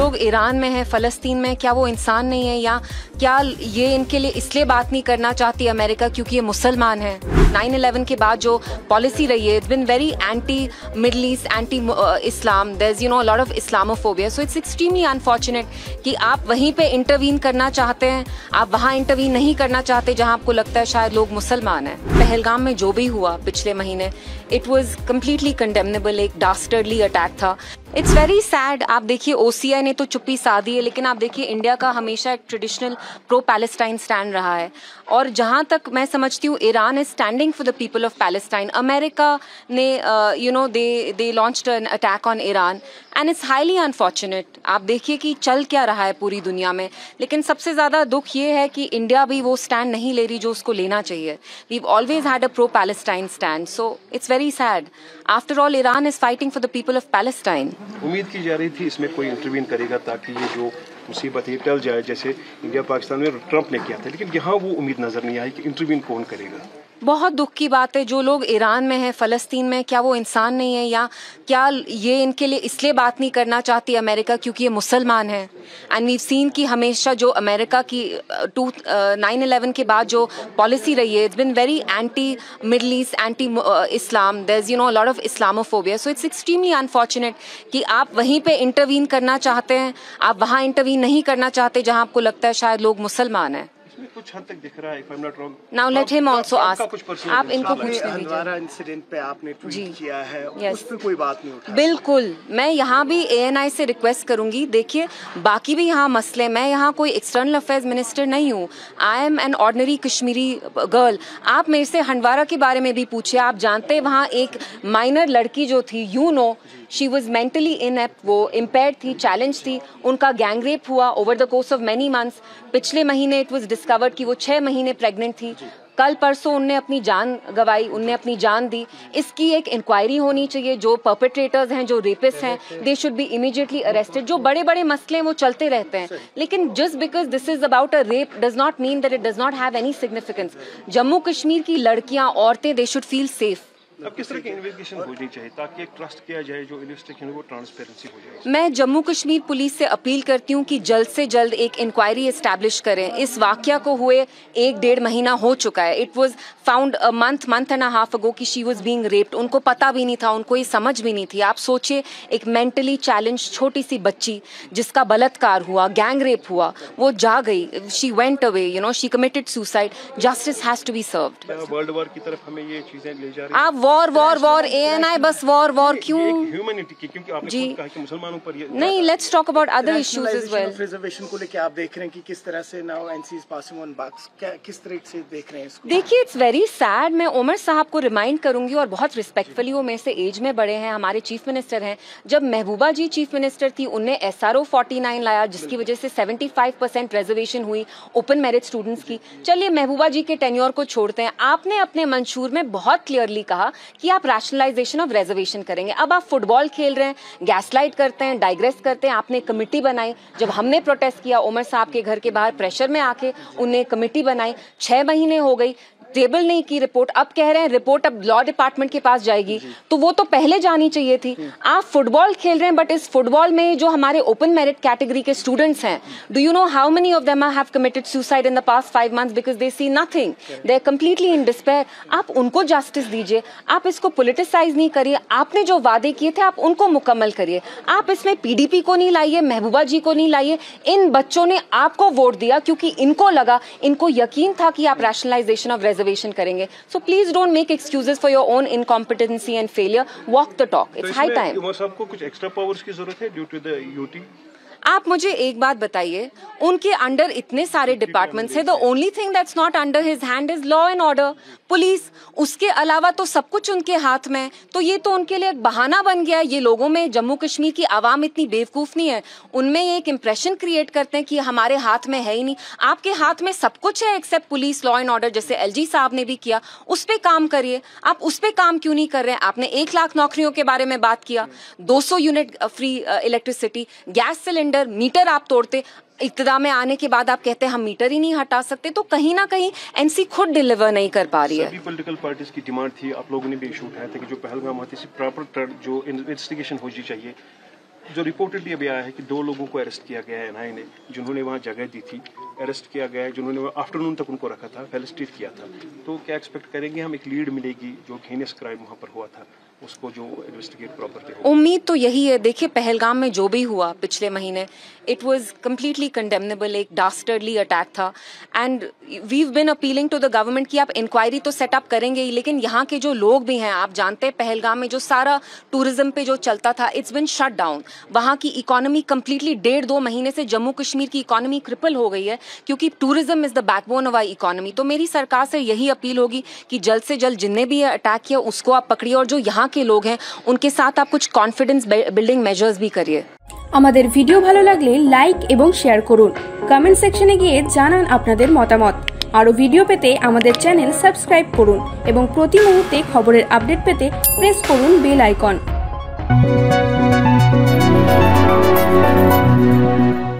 लोग ईरान में हैं, फ़लस्तीन में, क्या वो इंसान नहीं है, या क्या ये इनके लिए इसलिए बात नहीं करना चाहती अमेरिका क्योंकि ये मुसलमान हैं? 9/11 के बाद जो पॉलिसी रही है, it's been very anti Middle East, anti Islam, there is lot of Islamophobia, so it's extremely unfortunate कि आप वहीं पे इंटरवीन करना चाहते हैं, आप वहाँ इंटरवीन नहीं करना चाहते जहाँ आपको लगता है शायद लोग मुसलमान हैं। पहलगाम में जो भी हुआ पिछले महीने, इट वॉज कम्प्लीटली कंडेमनेबल, एक डास्टर्डली अटैक था। It's very sad. आप देखिए OCI ने तो चुप्पी साध दी है, लेकिन आप देखिए इंडिया का हमेशा एक ट्रेडिशनल प्रो पैलेस्टाइन स्टैंड रहा है, और जहाँ तक मैं समझती हूँ Iran is standing for the people of Palestine. America ने they launched an attack on Iran and it's highly unfortunate. आप देखिए कि चल क्या रहा है पूरी दुनिया में, लेकिन सबसे ज़्यादा दुख ये है कि इंडिया भी वो स्टैंड नहीं ले रही जो उसको लेना चाहिए। We've always had a pro Palestine stand, so it's very sad. After all Iran is fighting for the people of Palestine. उम्मीद की जा रही थी इसमें कोई इंटरवीन करेगा ताकि ये जो मुसीबत है टल जाए, जैसे इंडिया पाकिस्तान में ट्रंप ने किया था, लेकिन यहाँ वो उम्मीद नजर नहीं आई कि इंटरवीन कौन करेगा। बहुत दुख की बात है, जो लोग ईरान में हैं, फ़लस्तीन में, क्या वो इंसान नहीं है, या क्या ये इनके लिए इसलिए बात नहीं करना चाहती अमेरिका क्योंकि ये मुसलमान हैं? एंड वीव सीन कि हमेशा जो अमेरिका की 9/11 के बाद जो पॉलिसी रही है, it's been very anti Middle East, anti Islam, there is lot of Islamophobia, so it's extremely unfortunate कि आप वहीं पे इंटरवीन करना चाहते हैं, आप वहाँ इंटरवीन नहीं करना चाहते जहाँ आपको लगता है शायद लोग मुसलमान हैं। कुछ हद तक दिख रहा है, if I'm not wrong। Now let him also ask। आप इनको पूछने दीजिए। हंदवारा इंसिडेंट पे आपने ट्वीट किया है, उस पे कोई बात नहीं उठा। बिल्कुल, मैं यहाँ भी ANI से रिक्वेस्ट करूंगी। देखिए, बाकी भी यहाँ मसले, मैं यहाँ कोई एक्सटर्नल अफेयर्स मिनिस्टर नहीं हूँ, I am an ordinary Kashmiri girl. आप मेरे से हंदवारा के बारे में भी पूछिए। आप जानते हैं वहाँ एक माइनर लड़की जो थी, शी वॉज मेंटली इनएप्ट, वो इम्पेयर्ड थी, चैलेंज थी, उनका गैंग रेप हुआ over the course of many months. पिछले महीने इट वॉज डिस्कवर्ड कि वो 6 महीने प्रेग्नेंट थी। कल परसों उनने अपनी जान गंवाई, उनने अपनी जान दी। इसकी एक इंक्वायरी होनी चाहिए। जो परपेट्रेटर्स हैं, जो रेपिस्ट हैं, they should be immediately arrested. जो बड़े बड़े मसले हैं वो चलते रहते हैं, लेकिन just because this is about a rape does not mean that it does not have any significance. Jammu Kashmir की लड़कियां, औरतें, दे शुड फील सेफ। अब किस तरह की इन्वेस्टिगेशन होनी चाहिए ताकि एक ट्रस्ट किया जाए, जो इन्वेस्टिगेशन है वो ट्रांसपेरेंसी हो जाए? मैं जम्मू कश्मीर पुलिस से अपील करती हूँ कि जल्द से जल्द एक इंक्वायरी एस्टैब्लिश करें। इस वाकया को हुए 1-1.5 महीना हो चुका है। It was found a month and a half अगो कि शी वाज बीइंग रेप्ड। उनको पता भी नहीं था, उनको ये समझ भी नहीं थी। आप सोचिए, एक मेंटली चैलेंज छोटी सी बच्ची जिसका बलात्कार हुआ, गैंग रेप हुआ, वो जा गई, she went away, she committed suicide. Justice has to be served. World war की तरफ हमें ये चीजें ले जा रही हैं। आप वॉर ANI बस वॉर क्यों? ह्यूमैनिटी की, क्योंकि आपने खुद कहा कि मुसलमानों पर ये नहीं, let's talk about other issues as well. Reservation को लेके आप देख रहे हैं कि किस तरह से now NC is passing on backs, किस तरह से देख रहे हैं इसको? देखिए, इट्स वेरी सैड। मैं उमर साहब को रिमाइंड करूंगी, और बहुत रिस्पेक्टफुली, वो मेरे से एज में बड़े हैं, हमारे चीफ मिनिस्टर हैं। जब महबूबा जी चीफ मिनिस्टर थी, उनने SRO 49 लाया, जिसकी वजह से 75% रिजर्वेशन हुई ओपन मेरिट स्टूडेंट्स की। चलिए, महबूबा जी के टेन्योर को छोड़ते हैं। आपने अपने मंशूर में बहुत क्लियरली कहा कि आप रैशनलाइजेशन ऑफ रिजर्वेशन करेंगे। अब आप फुटबॉल खेल रहे हैं, गैसलाइट करते हैं, डाइग्रेस करते हैं। आपने कमेटी बनाई। जब हमने प्रोटेस्ट किया उमर साहब के घर के बाहर, प्रेशर में आके उन्हें कमेटी बनाई। 6 महीने हो गई, टेबल नहीं की रिपोर्ट। अब कह रहे हैं रिपोर्ट अब लॉ डिपार्टमेंट के पास जाएगी, तो वो तो पहले जानी चाहिए थी। आप फुटबॉल खेल रहे हैं, बट इस फुटबॉल में जो हमारे ओपन मेरिट कैटेगरी के स्टूडेंट्स हैं, do you know how many of them have committed suicide in the past 5 months because they see nothing, they are completely in despair. आप उनको जस्टिस दीजिए, आप इसको पॉलिटिसाइज नहीं करिए। आपने जो वादे किए थे आप उनको मुकम्मल करिए। आप इसमें PDP को नहीं लाइए, महबूबा जी को नहीं लाइए। इन बच्चों ने आपको वोट दिया क्योंकि इनको लगा, इनको यकीन था कि आप रैशनलाइजेशन ऑफ रिजर्वेशन करेंगे। So please don't make excuses for your own incompetency and failure. Walk the talk. It's high time. Omar साहब को कुछ एक्स्ट्रा पावर्स की जरूरत है ड्यू टू द UT? आप मुझे एक बात बताइए, उनके अंडर इतने सारे डिपार्टमेंट्स हैं, the only thing that's not under his hand is law and order, police. उसके अलावा तो सब कुछ उनके हाथ में है। तो ये तो उनके लिए एक बहाना बन गया है। ये लोगों में, जम्मू कश्मीर की आवाम इतनी बेवकूफ नहीं है, उनमें ये एक इंप्रेशन क्रिएट करते हैं कि हमारे हाथ में है ही नहीं। आपके हाथ में सब कुछ है except police, law and order, जैसे LG साहब ने भी किया। उस पर काम करिए। आप उस पर काम क्यों नहीं कर रहे हैं? आपने 1 लाख नौकरियों के बारे में बात किया, 200 unit free electricity, gas cylinder, meter आप तोड़ते। इक्तदार में आने के बाद आप कहते हैं हम मीटर ही नहीं हटा सकते। तो कहीं ना कहीं NC खुद डिलीवर नहीं कर पा रही है। सभी पॉलिटिकल पार्टीज की डिमांड थी, आप लोगों ने भी इशू उठाया था कि जो पहलगाम होती है प्रॉपर जो इन्वेस्टिगेशन होनी चाहिए। जो रिपोर्टेडली अभी आया है कि 2 लोगों को अरेस्ट किया गया है एनआईए ने, जिन्होंने वहाँ जगह दी थी, अरेस्ट किया गया है, जिन्होंने आफ्टरनून तक उनको रखा था, फेलिसिटेट किया था। तो क्या एक्सपेक्ट करेंगे हम, एक लीड मिलेगी जो हेनियस क्राइम वहाँ पर हुआ था उसको जो इन्वेस्टिगेट प्रॉपर्ली हो। उम्मीद तो यही है। देखिए पहलगाम में जो भी हुआ पिछले महीने, इट वाज कम्प्लीटली कंडेमनेबल, एक डास्टर्डली अटैक था and we've been appealing to the government कि आप इंक्वायरी तो सेटअप करेंगे ही, लेकिन यहाँ के जो लोग भी हैं, आप जानते हैं पहलगाम में जो सारा टूरिज्म पे जो चलता था, इट्स बिन शट डाउन। वहाँ की इकोनॉमी कम्प्लीटली 1.5-2 महीने से जम्मू कश्मीर की इकोनॉमी क्रिपल हो गई है, क्योंकि tourism is the backbone of our economy. तो मेरी सरकार से यही अपील होगी कि जल्द से जल्द जिनने भी अटैक किया उसको आप पकड़िए, और जो यहाँ के लोग हैं उनके साथ आप कुछ कॉन्फिडेंस बिल्डिंग मेजर्स भी करिए। আমাদের ভিডিও ভালো লাগলে লাইক এবং শেয়ার করুন, কমেন্ট সেকশনে গিয়ে জানান আপনাদের মতামত। আরো ভিডিও পেতে আমাদের চ্যানেল সাবস্ক্রাইব করুন এবং প্রতি মুহূর্তে খবরের আপডেট পেতে প্রেস করুন বেল আইকন।